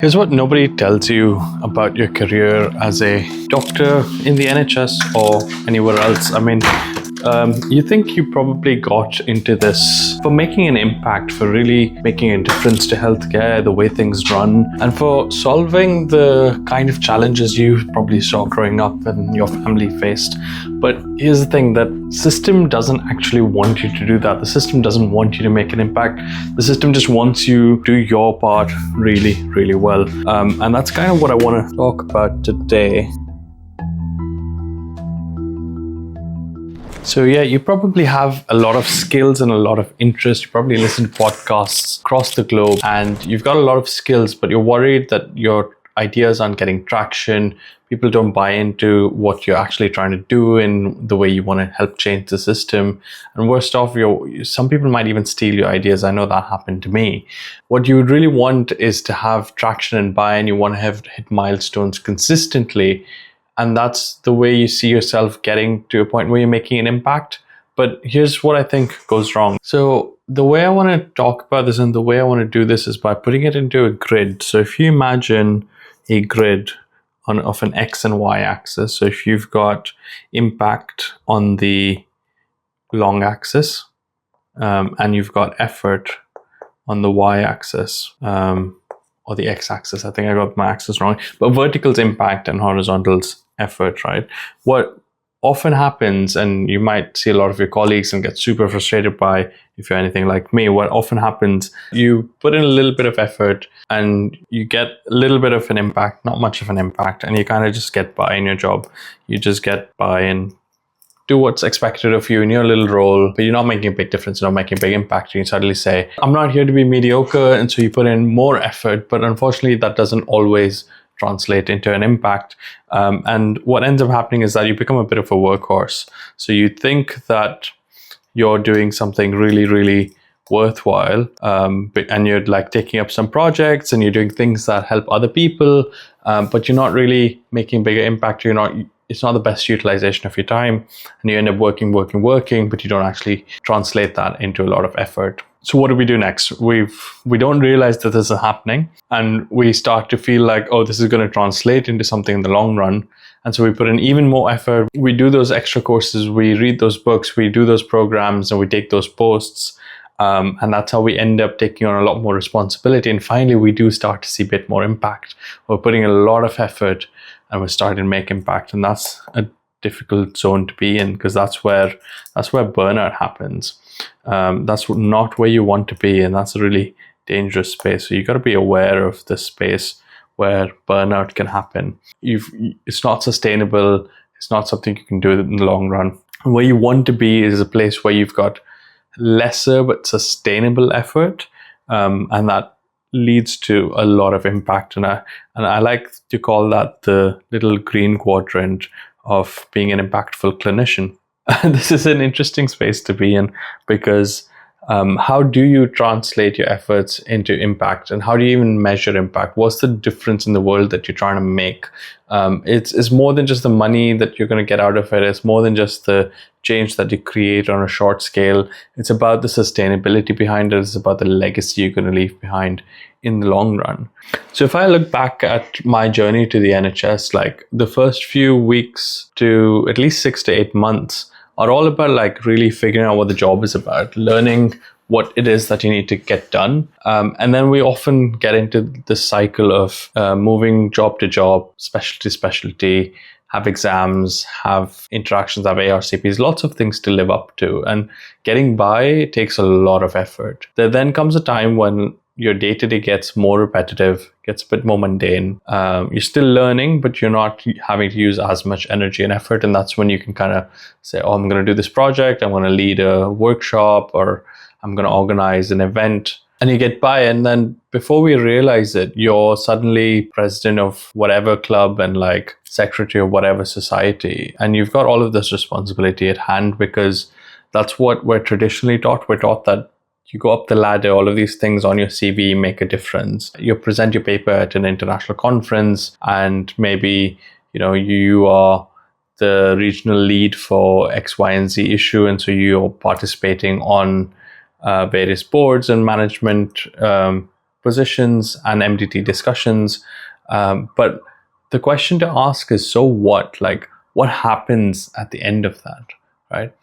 Here's what nobody tells you about your career as a doctor in the NHS or anywhere else. You think you probably got into this for making an impact, for really making a difference to healthcare, the way things run, and for solving the kind of challenges you probably saw growing up and your family faced. But here's the thing, that system doesn't actually want you to do that. The system doesn't want you to make an impact. The system just wants you to do your part really, really well. And that's kind of what I want to talk about today. So yeah, you probably have a lot of skills and a lot of interest. You probably listen to podcasts across the globe and you've got a lot of skills, but you're worried that your ideas aren't getting traction. People don't buy into what you're actually trying to do in the way you want to help change the system. And worst off, some people might even steal your ideas. I know that happened to me. What you would really want is to have traction and buy-in. You want to hit milestones consistently. And that's the way you see yourself getting to a point where you're making an impact. But here's what I think goes wrong. So the way I want to talk about this and the way I want to do this is by putting it into a grid. So if you imagine a grid of an X and Y axis. So if you've got impact on the long axis and you've got effort on the Y axis, or the X axis, I think I got my axis wrong, but vertical's impact and horizontal's effort, right? What often happens, and you might see a lot of your colleagues and get super frustrated by, if you're anything like me, what often happens, you put in a little bit of effort and you get a little bit of an impact, not much of an impact, and you kind of just get by in your job. You just get by and do what's expected of you in your little role, but you're not making a big difference, you're not making a big impact. You can suddenly say, I'm not here to be mediocre, and so you put in more effort, but unfortunately that doesn't always translate into an impact. And what ends up happening is that you become a bit of a workhorse. So you think that you're doing something really, really worthwhile, and you're like taking up some projects and you're doing things that help other people, but you're not really making bigger impact. It's not the best utilization of your time, and you end up working, but you don't actually translate that into a lot of effort. So what do we do next? We don't realize that this is happening, and we start to feel like, oh, this is going to translate into something in the long run. And so we put in even more effort. We do those extra courses, we read those books, we do those programs, and we take those posts. And that's how we end up taking on a lot more responsibility. And finally, we do start to see a bit more impact. We're putting a lot of effort and we're starting to make impact. And that's a difficult zone to be in, because that's where burnout happens. That's not where you want to be. And that's a really dangerous space. So you got to be aware of the space where burnout can happen. It's not sustainable. It's not something you can do in the long run. And where you want to be is a place where you've got lesser but sustainable effort, and that leads to a lot of impact. And I like to call that the little green quadrant of being an impactful clinician. This is an interesting space to be in, because how do you translate your efforts into impact, and how do you even measure impact? What's the difference in the world that you're trying to make? It's more than just the money that you're going to get out of it. It's more than just the change that you create on a short scale. It's about the sustainability behind it. It's about the legacy you're going to leave behind in the long run. So if I look back at my journey to the NHS, like the first few weeks to at least 6 to 8 months are all about like really figuring out what the job is about, learning what it is that you need to get done. And then we often get into this cycle of moving job to job, specialty to specialty, have exams, have interactions, have ARCPs, lots of things to live up to. And getting by takes a lot of effort. There then comes a time when your day-to-day gets more repetitive, gets a bit more mundane. You're still learning, but you're not having to use as much energy and effort. And that's when you can kind of say, oh, I'm going to do this project, I'm going to lead a workshop, or I'm going to organize an event. And you get by, and then before we realize it, you're suddenly president of whatever club and like secretary of whatever society. And you've got all of this responsibility at hand, because that's what we're traditionally taught. We're taught that you go up the ladder, all of these things on your CV make a difference. You present your paper at an international conference, and maybe, you are the regional lead for X, Y, and Z issue. And so you're participating on various boards and management positions and MDT discussions. But the question to ask is, so what? Like, what happens at the end of that, right?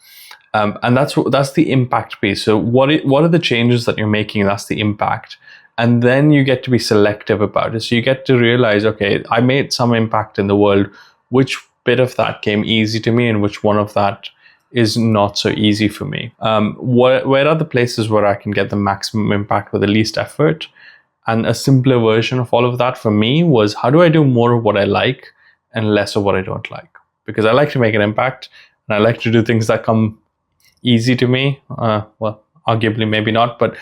And that's the impact piece. So what are the changes that you're making? That's the impact. And then you get to be selective about it. So you get to realize, okay, I made some impact in the world. Which bit of that came easy to me and which one of that is not so easy for me? Where are the places where I can get the maximum impact with the least effort? And a simpler version of all of that for me was, how do I do more of what I like and less of what I don't like? Because I like to make an impact and I like to do things that come easy to me. Well, arguably maybe not, but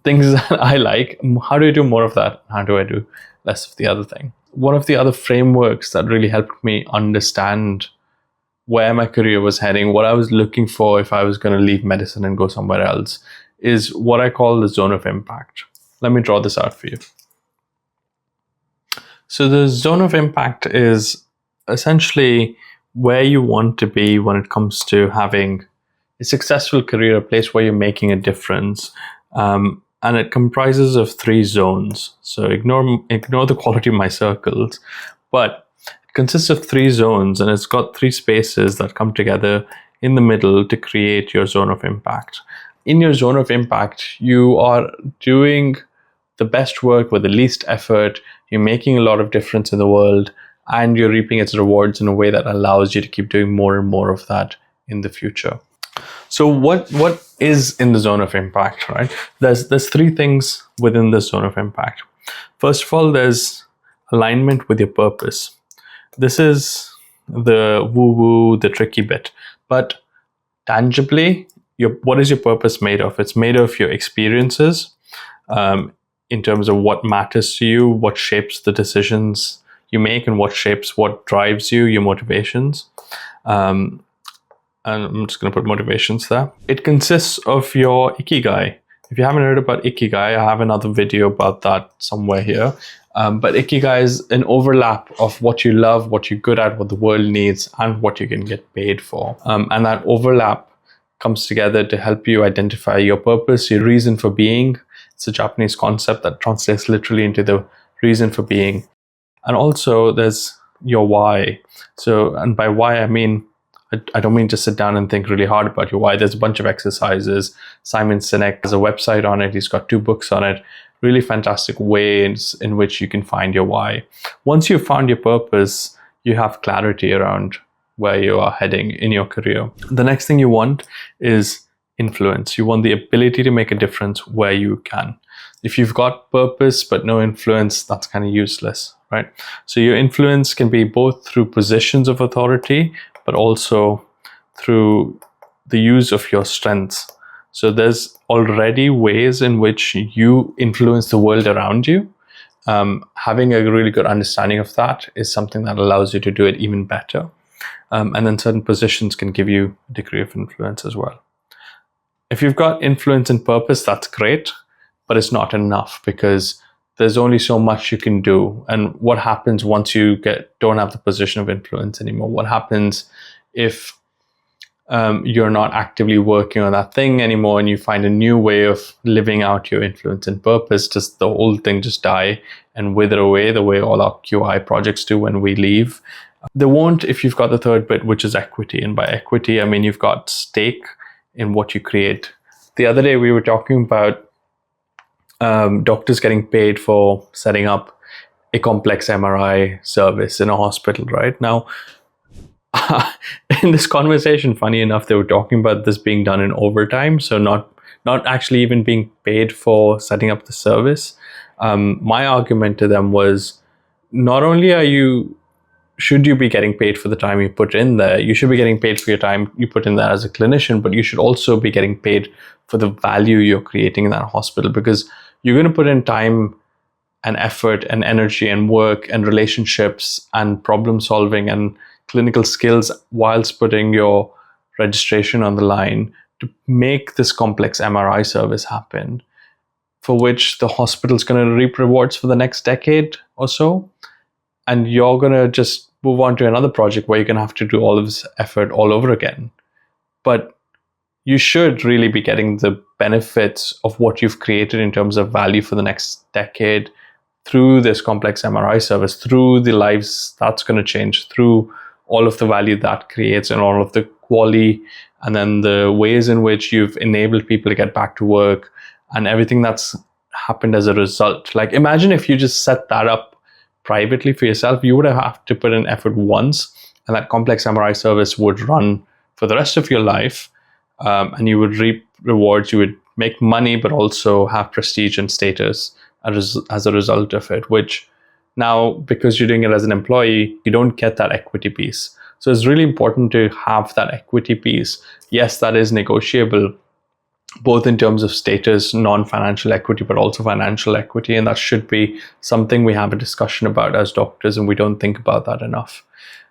things that I like. How do I do more of that? How do I do less of the other thing? One of the other frameworks that really helped me understand where my career was heading, what I was looking for if I was going to leave medicine and go somewhere else, is what I call the zone of impact. Let me draw this out for you. So the zone of impact is essentially where you want to be when it comes to having a successful career, a place where you're making a difference. And it comprises of 3 zones. So ignore the quality of my circles, but it consists of 3 zones, and it's got 3 spaces that come together in the middle to create your zone of impact. In your zone of impact, you are doing the best work with the least effort, you're making a lot of difference in the world, and you're reaping its rewards in a way that allows you to keep doing more and more of that in the future. So what is in the zone of impact, right? There's 3 things within the zone of impact. First of all, there's alignment with your purpose. This is the woo-woo, the tricky bit. But tangibly, what is your purpose made of? It's made of your experiences, in terms of what matters to you, what shapes the decisions you make, and what drives you, your motivations. And I'm just going to put motivations there. It consists of your ikigai. If you haven't heard about ikigai, I have another video about that somewhere here. But ikigai is an overlap of what you love, what you're good at, what the world needs, and what you can get paid for. And that overlap comes together to help you identify your purpose, your reason for being. It's a Japanese concept that translates literally into the reason for being. And also there's your why. So, and by why I mean, I don't mean just sit down and think really hard about your why. There's a bunch of exercises. Simon Sinek has a website on it. He's got 2 books on it. Really fantastic ways in which you can find your why. Once you've found your purpose, you have clarity around where you are heading in your career. The next thing you want is influence. You want the ability to make a difference where you can. If you've got purpose but no influence, that's kind of useless, right? So your influence can be both through positions of authority, but also through the use of your strengths. So there's already ways in which you influence the world around you. Having a really good understanding of that is something that allows you to do it even better. And then certain positions can give you a degree of influence as well. If you've got influence and purpose, that's great, but it's not enough because there's only so much you can do. And what happens once you don't have the position of influence anymore? What happens if you're not actively working on that thing anymore and you find a new way of living out your influence and purpose? Does the whole thing just die and wither away the way all our QI projects do when we leave? They won't if you've got the third bit, which is equity. And by equity, I mean you've got stake in what you create. The other day we were talking about doctors getting paid for setting up a complex MRI service in a hospital, right? Now, in this conversation, funny enough, they were talking about this being done in overtime, so not actually even being paid for setting up the service. My argument to them was, not only should you be getting paid for the time you put in there, you should be getting paid for your time you put in there as a clinician, but you should also be getting paid for the value you're creating in that hospital, because you're going to put in time and effort and energy and work and relationships and problem solving and clinical skills whilst putting your registration on the line to make this complex MRI service happen, for which the hospital's going to reap rewards for the next decade or so. And you're going to just move on to another project where you're going to have to do all of this effort all over again. But you should really be getting the benefits of what you've created in terms of value for the next decade through this complex MRI service, through the lives that's going to change, through all of the value that creates and all of the quality, and then the ways in which you've enabled people to get back to work and everything that's happened as a result. Like, imagine if you just set that up privately for yourself. You would have to put in effort once, and that complex MRI service would run for the rest of your life, and you would reap rewards. You would make money, but also have prestige and status as a result of it, which now, because you're doing it as an employee, you don't get that equity piece. So it's really important to have that equity piece. Yes, that is negotiable, both in terms of status, non-financial equity, but also financial equity. And that should be something we have a discussion about as doctors, and we don't think about that enough.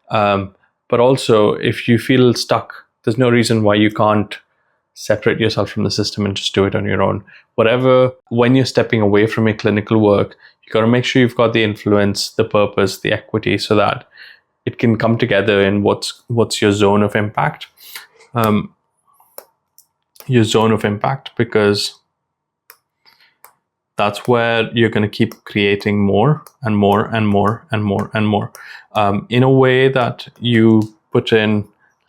But also, if you feel stuck, there's no reason why you can't separate yourself from the system and just do it on your own. When you're stepping away from your clinical work, you got to make sure you've got the influence, the purpose, the equity, so that it can come together in what's your zone of impact. Your zone of impact, because that's where you're going to keep creating more and more and more and more and more, in a way that you put in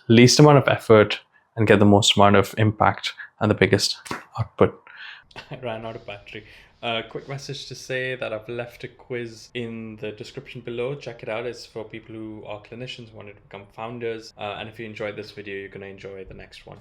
least amount of effort and get the most amount of impact and the biggest output. I ran out of battery. Quick message to say that I've left a quiz in the description below. Check it out. It's for people who are clinicians, wanting to become founders. And if you enjoyed this video, you're going to enjoy the next one.